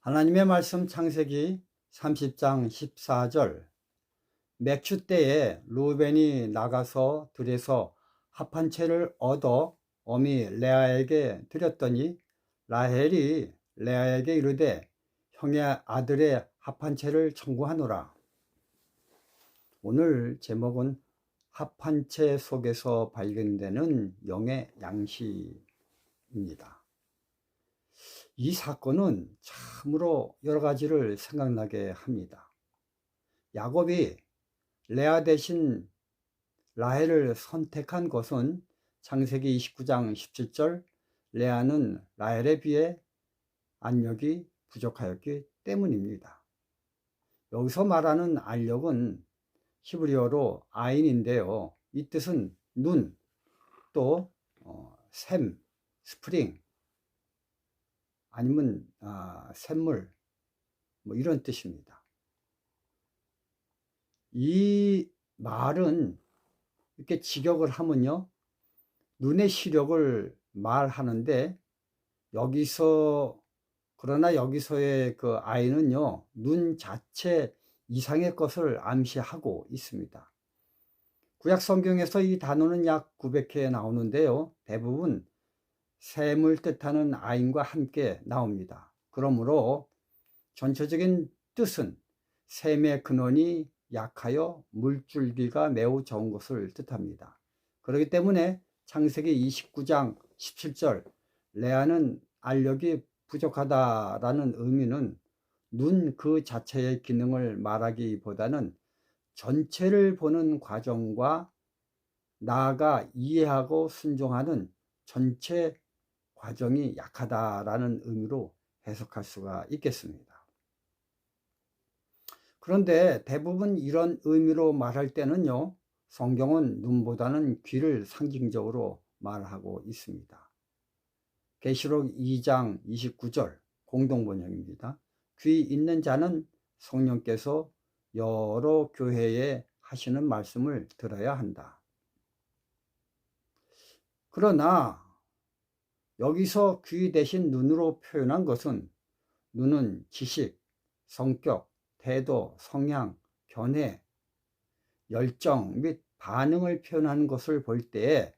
하나님의 말씀 창세기 30장 14절. 맥추 때에 루벤이 나가서 들에서 합 한 채를 얻어 어미 레아에게 드렸더니 라헬이 레아에게 이르되 형의 아들의 합 한 채를 청구하노라. 오늘 제목은 합 한 채 속에서 발견되는 영의 양식입니다. 이 사건은 참으로 여러 가지를 생각나게 합니다. 야곱이 레아 대신 라헬을 선택한 것은 창세기 29장 17절 레아는 라헬에 비해 안력이 부족하였기 때문입니다. 여기서 말하는 안력은 히브리어로 아인인데요. 이 뜻은 눈, 또 샘, 스프링, 아니면 샘물, 이런 뜻입니다. 이 말은 이렇게 직역을 하면요, 눈의 시력을 말하는데, 그러나 여기서의 그 아이는요, 눈 자체 이상의 것을 암시하고 있습니다. 구약 성경에서 이 단어는 약 900회 나오는데요, 대부분 샘을 뜻하는 아인과 함께 나옵니다. 그러므로 전체적인 뜻은 샘의 근원이 약하여 물줄기가 매우 적은 것을 뜻합니다. 그렇기 때문에 창세기 29장 17절 레아는 알력이 부족하다라는 의미는 눈 그 자체의 기능을 말하기보다는 전체를 보는 과정과 나아가 이해하고 순종하는 전체 과정이 약하다라는 의미로 해석할 수가 있겠습니다. 그런데 대부분 이런 의미로 말할 때는요, 성경은 눈보다는 귀를 상징적으로 말하고 있습니다. 계시록 2장 29절 공동번역입니다. 귀 있는 자는 성령께서 여러 교회에 하시는 말씀을 들어야 한다. 그러나 여기서 귀 대신 눈으로 표현한 것은 눈은 지식, 성격, 태도, 성향, 견해, 열정 및 반응을 표현하는 것을 볼 때에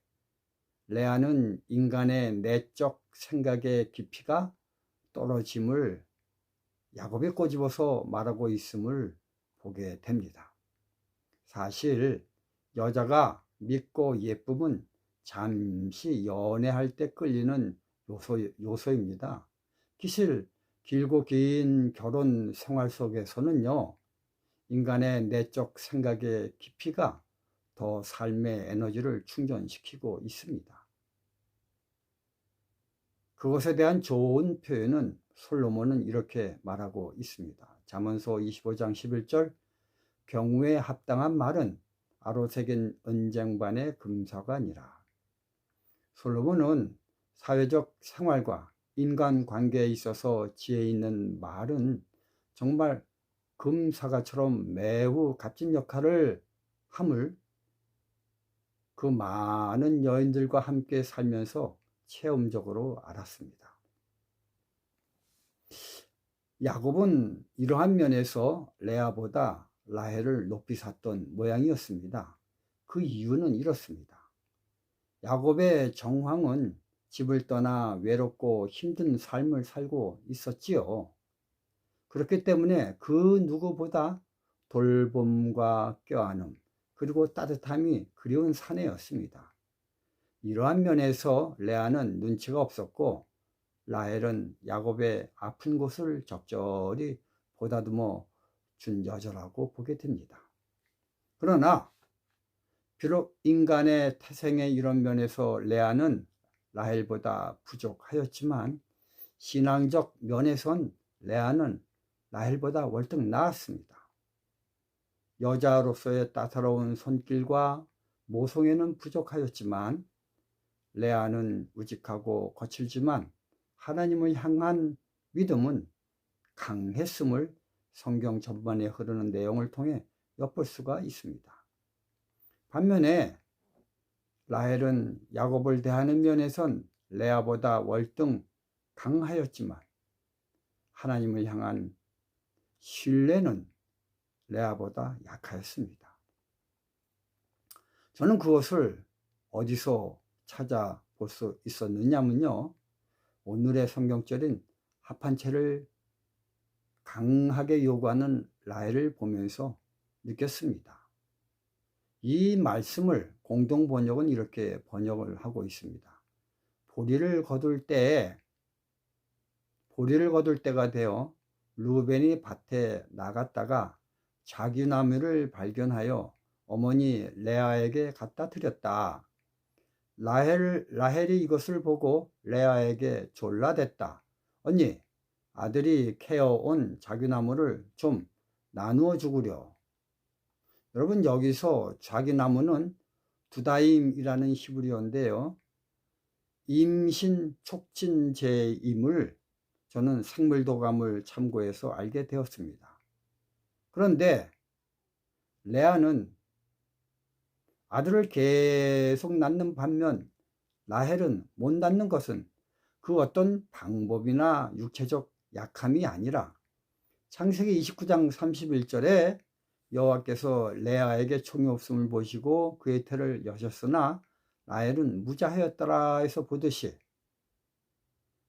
레아는 인간의 내적 생각의 깊이가 떨어짐을 야곱에 꼬집어서 말하고 있음을 보게 됩니다. 사실 여자가 밉고 예쁨은 잠시 연애할 때 끌리는 요소입니다. 길고 긴 결혼 생활 속에서는요, 인간의 내적 생각의 깊이가 더 삶의 에너지를 충전시키고 있습니다. 그것에 대한 좋은 표현은 솔로몬은 이렇게 말하고 있습니다. 잠언서 25장 11절 경우에 합당한 말은 아로새긴 은쟁반의 금사과니라. 솔로몬은 사회적 생활과 인간관계에 있어서 지혜 있는 말은 정말 금사과처럼 매우 값진 역할을 함을 그 많은 여인들과 함께 살면서 체험적으로 알았습니다. 야곱은 이러한 면에서 레아보다 라헬을 높이 샀던 모양이었습니다. 그 이유는 이렇습니다. 야곱의 정황은 집을 떠나 외롭고 힘든 삶을 살고 있었지요. 그렇기 때문에 그 누구보다 돌봄과 껴안음, 그리고 따뜻함이 그리운 사내였습니다. 이러한 면에서 레아는 눈치가 없었고 라헬은 야곱의 아픈 곳을 적절히 보다듬어 준 여자라고 보게 됩니다. 그러나 비록 인간의 태생의 이런 면에서 레아는 라헬보다 부족하였지만 신앙적 면에선 레아는 라헬보다 월등 나았습니다. 여자로서의 따사로운 손길과 모성애는 부족하였지만 레아는 우직하고 거칠지만 하나님을 향한 믿음은 강했음을 성경 전반에 흐르는 내용을 통해 엿볼 수가 있습니다. 반면에 라헬은 야곱을 대하는 면에선 레아보다 월등 강하였지만 하나님을 향한 신뢰는 레아보다 약하였습니다. 저는 그것을 어디서 찾아볼 수 있었느냐면요, 오늘의 성경절인 합한채를 강하게 요구하는 라헬을 보면서 느꼈습니다. 이 말씀을 공동 번역은 이렇게 번역을 하고 있습니다. 보리를 거둘 때가 되어 루벤이 밭에 나갔다가 자기나무를 발견하여 어머니 레아에게 갖다 드렸다. 라헬이 이것을 보고 레아에게 졸라댔다. 언니, 아들이 캐어온 자기나무를 좀 나누어 주구려. 여러분, 여기서 자기나무는 두다임이라는 히브리어인데요, 임신 촉진제임을 저는 생물도감을 참고해서 알게 되었습니다. 그런데 레아는 아들을 계속 낳는 반면 라헬은 못 낳는 것은 그 어떤 방법이나 육체적 약함이 아니라 창세기 29장 31절에 여호와께서 레아에게 총이 없음을 보시고 그의 태를 여셨으나 라헬은 무자하였더라 해서 보듯이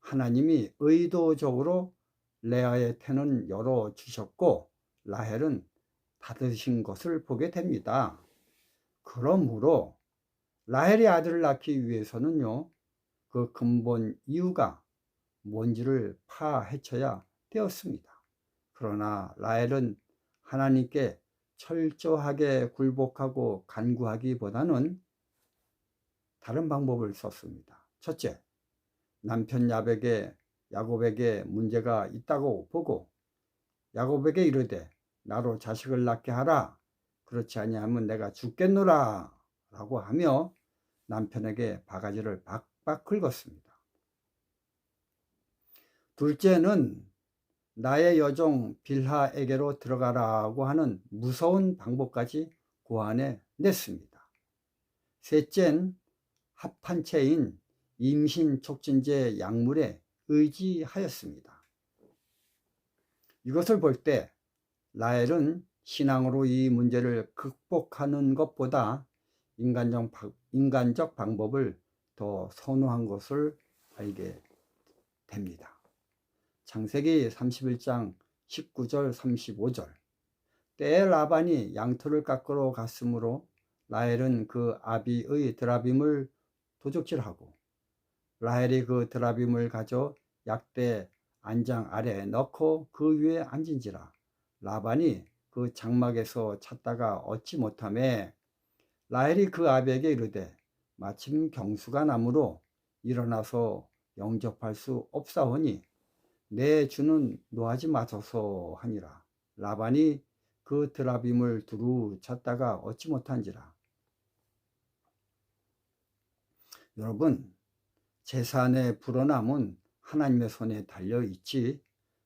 하나님이 의도적으로 레아의 태는 열어주셨고 라헬은 닫으신 것을 보게 됩니다. 그러므로 라헬이 아들을 낳기 위해서는요, 그 근본 이유가 뭔지를 파헤쳐야 되었습니다. 그러나 라헬은 하나님께 철저하게 굴복하고 간구하기보다는 다른 방법을 썼습니다. 첫째, 남편 야곱에게 문제가 있다고 보고 야곱에게 이르되 나로 자식을 낳게 하라. 그렇지 아니하면 내가 죽겠노라 라고 하며 남편에게 바가지를 박박 긁었습니다. 둘째는 나의 여종 빌하에게로 들어가라고 하는 무서운 방법까지 고안해 냈습니다. 셋째는 합한채인 임신 촉진제 약물에 의지하였습니다. 이것을 볼 때 라헬은 신앙으로 이 문제를 극복하는 것보다 인간적 방법을 더 선호한 것을 알게 됩니다. 창세기 31장 19절 35절 때에 라반이 양털을 깎으러 갔으므로 라헬은 그 아비의 드라빔을 도적질하고 라헬이 그 드라빔을 가져 약대 안장 아래에 넣고 그 위에 앉은지라 라반이 그 장막에서 찾다가 얻지 못하매 라헬이 그 아비에게 이르되 마침 경수가 나므로 일어나서 영접할 수 없사오니 내 주는 노하지 마소서 하니라. 라반이 그 드라빔을 두루 찾다가 얻지 못한지라. 여러분, 제산의 불어남은 하나님의 손에 달려있지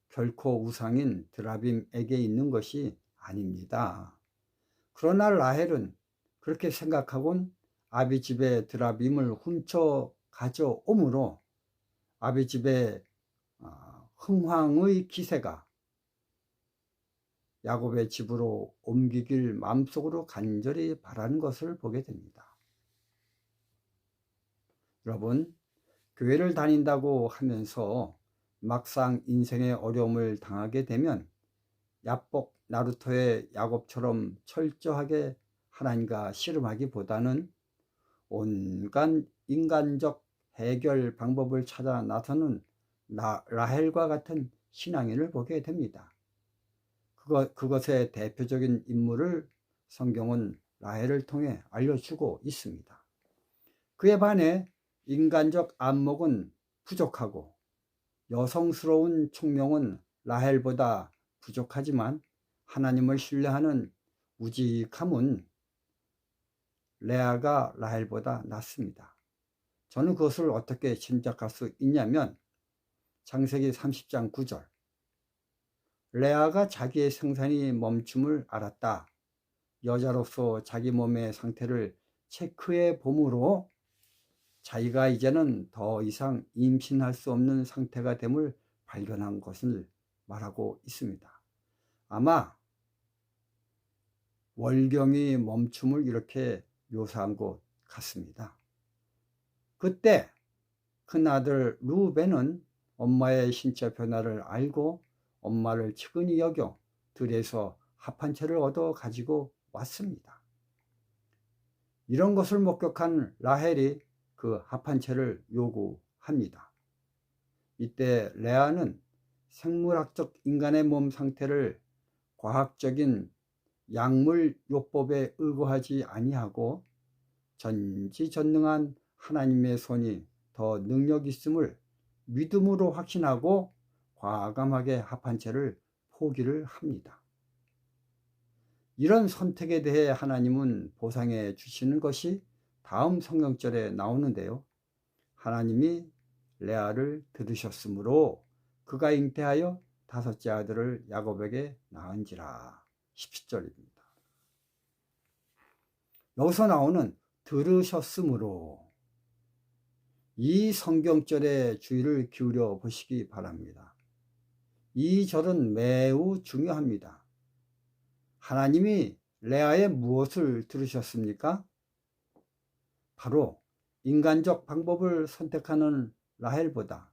결코 우상인 드라빔에게 있는 것이 아닙니다. 그러나 라헬은 그렇게 생각하곤 아비 집의 드라빔을 훔쳐 가져오므로 아비 집의 흥황의 기세가 야곱의 집으로 옮기길 마음속으로 간절히 바라는 것을 보게 됩니다. 여러분, 교회를 다닌다고 하면서 막상 인생의 어려움을 당하게 되면 야복 나루토의 야곱처럼 철저하게 하나님과 씨름하기보다는 온갖 인간적 해결 방법을 찾아 나서는 라헬과 같은 신앙인을 보게 됩니다. 그것의 대표적인 인물을 성경은 라헬을 통해 알려주고 있습니다. 그에 반해 인간적 안목은 부족하고 여성스러운 총명은 라헬보다 부족하지만 하나님을 신뢰하는 우직함은 레아가 라헬보다 낫습니다. 저는 그것을 어떻게 짐작할 수 있냐면 창세기 30장 9절 레아가 자기의 생산이 멈춤을 알았다. 여자로서 자기 몸의 상태를 체크해 봄으로 자기가 이제는 더 이상 임신할 수 없는 상태가 됨을 발견한 것을 말하고 있습니다. 아마 월경이 멈춤을 이렇게 묘사한 것 같습니다. 그때 큰아들 루벤은 엄마의 신체 변화를 알고 엄마를 측은히 여겨 들에서 합한채를 얻어 가지고 왔습니다. 이런 것을 목격한 라헬이 그 합한채를 요구합니다. 이때 레아는 생물학적 인간의 몸 상태를 과학적인 약물 요법에 의거하지 아니하고 전지전능한 하나님의 손이 더 능력 있음을 믿음으로 확신하고 과감하게 합한채를 포기를 합니다. 이런 선택에 대해 하나님은 보상해 주시는 것이 다음 성경절에 나오는데요. 하나님이 레아를 들으셨으므로 그가 잉태하여 다섯째 아들을 야곱에게 낳은지라. 17절입니다. 여기서 나오는 들으셨으므로, 이 성경절에 주의를 기울여 보시기 바랍니다. 이 절은 매우 중요합니다. 하나님이 레아의 무엇을 들으셨습니까? 바로 인간적 방법을 선택하는 라헬보다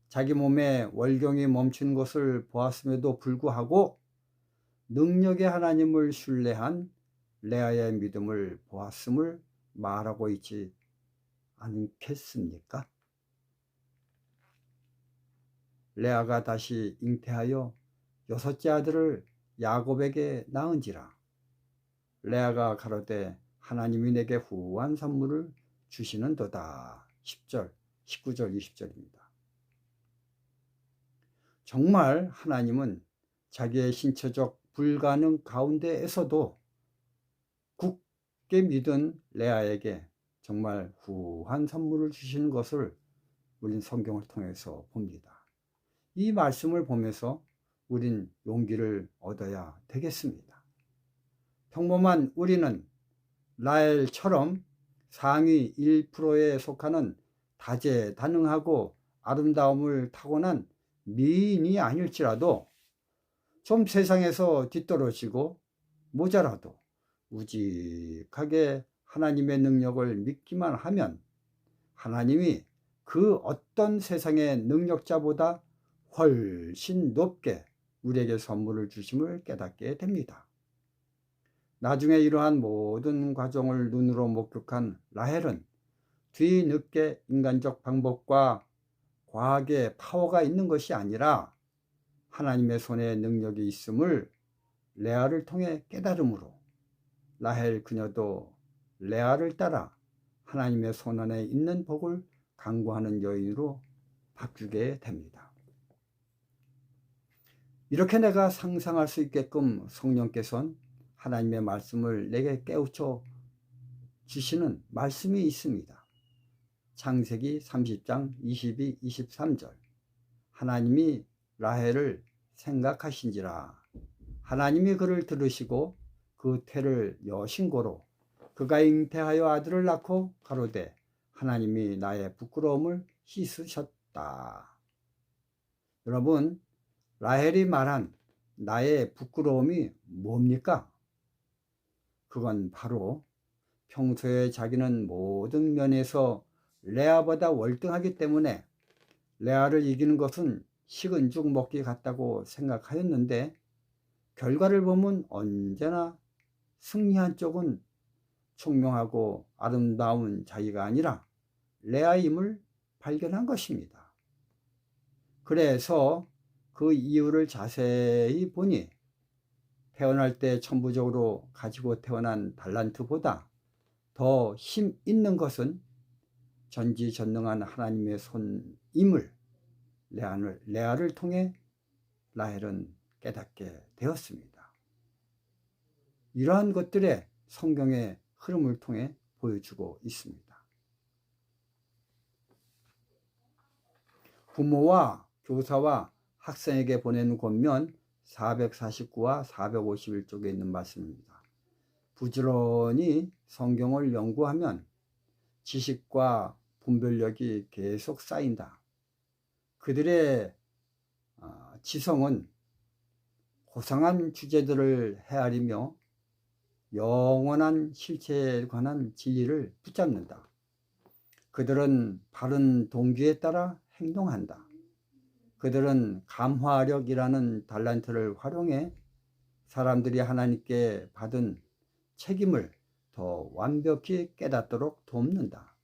자기 몸에 월경이 멈춘 것을 보았음에도 불구하고 능력의 하나님을 신뢰한 레아의 믿음을 보았음을 말하고 있지 않겠습니까? 레아가 다시 잉태하여 여섯째 아들을 야곱에게 낳은지라. 레아가 가로되 하나님이 내게 후한 선물을 주시는도다. 10절, 19절, 20절입니다. 정말 하나님은 자기의 신체적 불가능 가운데에서도 굳게 믿은 레아에게 정말 후한 선물을 주시는 것을 우린 성경을 통해서 봅니다. 이 말씀을 보면서 우린 용기를 얻어야 되겠습니다. 평범한 우리는 라헬처럼 상위 1%에 속하는 다재다능하고 아름다움을 타고난 미인이 아닐지라도 좀 세상에서 뒤떨어지고 모자라도 우직하게 하나님의 능력을 믿기만 하면 하나님이 그 어떤 세상의 능력자보다 훨씬 높게 우리에게 선물을 주심을 깨닫게 됩니다. 나중에 이러한 모든 과정을 눈으로 목격한 라헬은 뒤늦게 인간적 방법과 과학의 파워가 있는 것이 아니라 하나님의 손에 능력이 있음을 레아를 통해 깨달음으로 라헬 그녀도 레아를 따라 하나님의 손 안에 있는 복을 간구하는 여인으로 바뀌게 됩니다. 이렇게 내가 상상할 수 있게끔 성령께서는 하나님의 말씀을 내게 깨우쳐 주시는 말씀이 있습니다. 창세기 30장 22, 23절. 하나님이 라헬을 생각하신지라. 하나님이 그를 들으시고 그 태를 여신고로 그가 잉태하여 아들을 낳고 가로되 하나님이 나의 부끄러움을 씻으셨다. 여러분, 라헬이 말한 나의 부끄러움이 뭡니까? 그건 바로 평소에 자기는 모든 면에서 레아보다 월등하기 때문에 레아를 이기는 것은 식은 죽 먹기 같다고 생각하였는데 결과를 보면 언제나 승리한 쪽은 총명하고 아름다운 자기가 아니라 레아임을 발견한 것입니다. 그래서 그 이유를 자세히 보니 태어날 때 천부적으로 가지고 태어난 달란트보다 더 힘 있는 것은 전지전능한 하나님의 손임을 레아를 통해 라헬은 깨닫게 되었습니다. 이러한 것들의 성경의 흐름을 통해 보여주고 있습니다. 부모와 교사와 학생에게 보내는 권면 449와 451쪽에 있는 말씀입니다. 부지런히 성경을 연구하면 지식과 분별력이 계속 쌓인다. 그들의 지성은 고상한 주제들을 헤아리며 영원한 실체에 관한 진리를 붙잡는다. 그들은 바른 동기에 따라 행동한다. 그들은 감화력이라는 달란트를 활용해 사람들이 하나님께 받은 책임을 더 완벽히 깨닫도록 돕는다.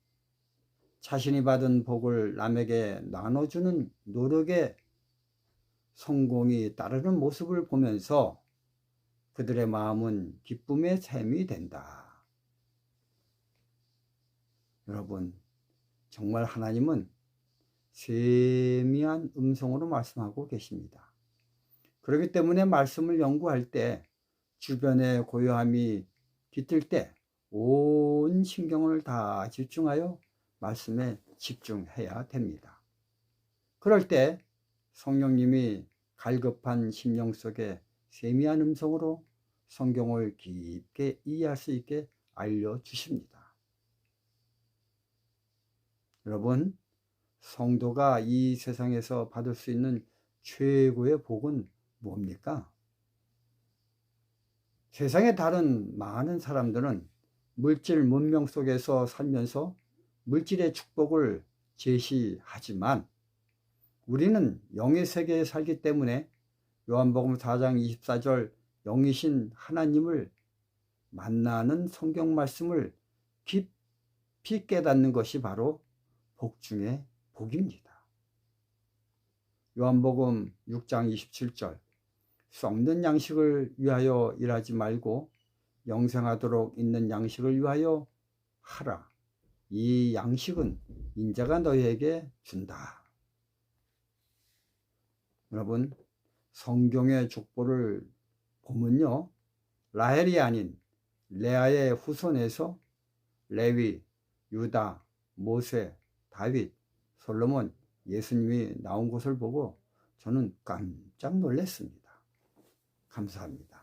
자신이 받은 복을 남에게 나눠주는 노력에 성공이 따르는 모습을 보면서 그들의 마음은 기쁨의 샘이 된다. 여러분, 정말 하나님은 세미한 음성으로 말씀하고 계십니다. 그렇기 때문에 말씀을 연구할 때 주변의 고요함이 깃들 때 온 신경을 다 집중하여 말씀에 집중해야 됩니다. 그럴 때 성령님이 갈급한 심령 속에 세미한 음성으로 성경을 깊게 이해할 수 있게 알려주십니다. 여러분, 성도가 이 세상에서 받을 수 있는 최고의 복은 뭡니까? 세상의 다른 많은 사람들은 물질 문명 속에서 살면서 물질의 축복을 제시하지만 우리는 영의 세계에 살기 때문에 요한복음 4장 24절 영이신 하나님을 만나는 성경 말씀을 깊이 깨닫는 것이 바로 복 중의 복입니다. 요한복음 6장 27절 썩는 양식을 위하여 일하지 말고 영생하도록 있는 양식을 위하여 하라. 이 양식은 인자가 너희에게 준다. 여러분, 성경의 족보를 보면요, 라헬이 아닌 레아의 후손에서 레위, 유다, 모세, 다윗, 솔로몬, 예수님이 나온 것을 보고 저는 깜짝 놀랐습니다. 감사합니다.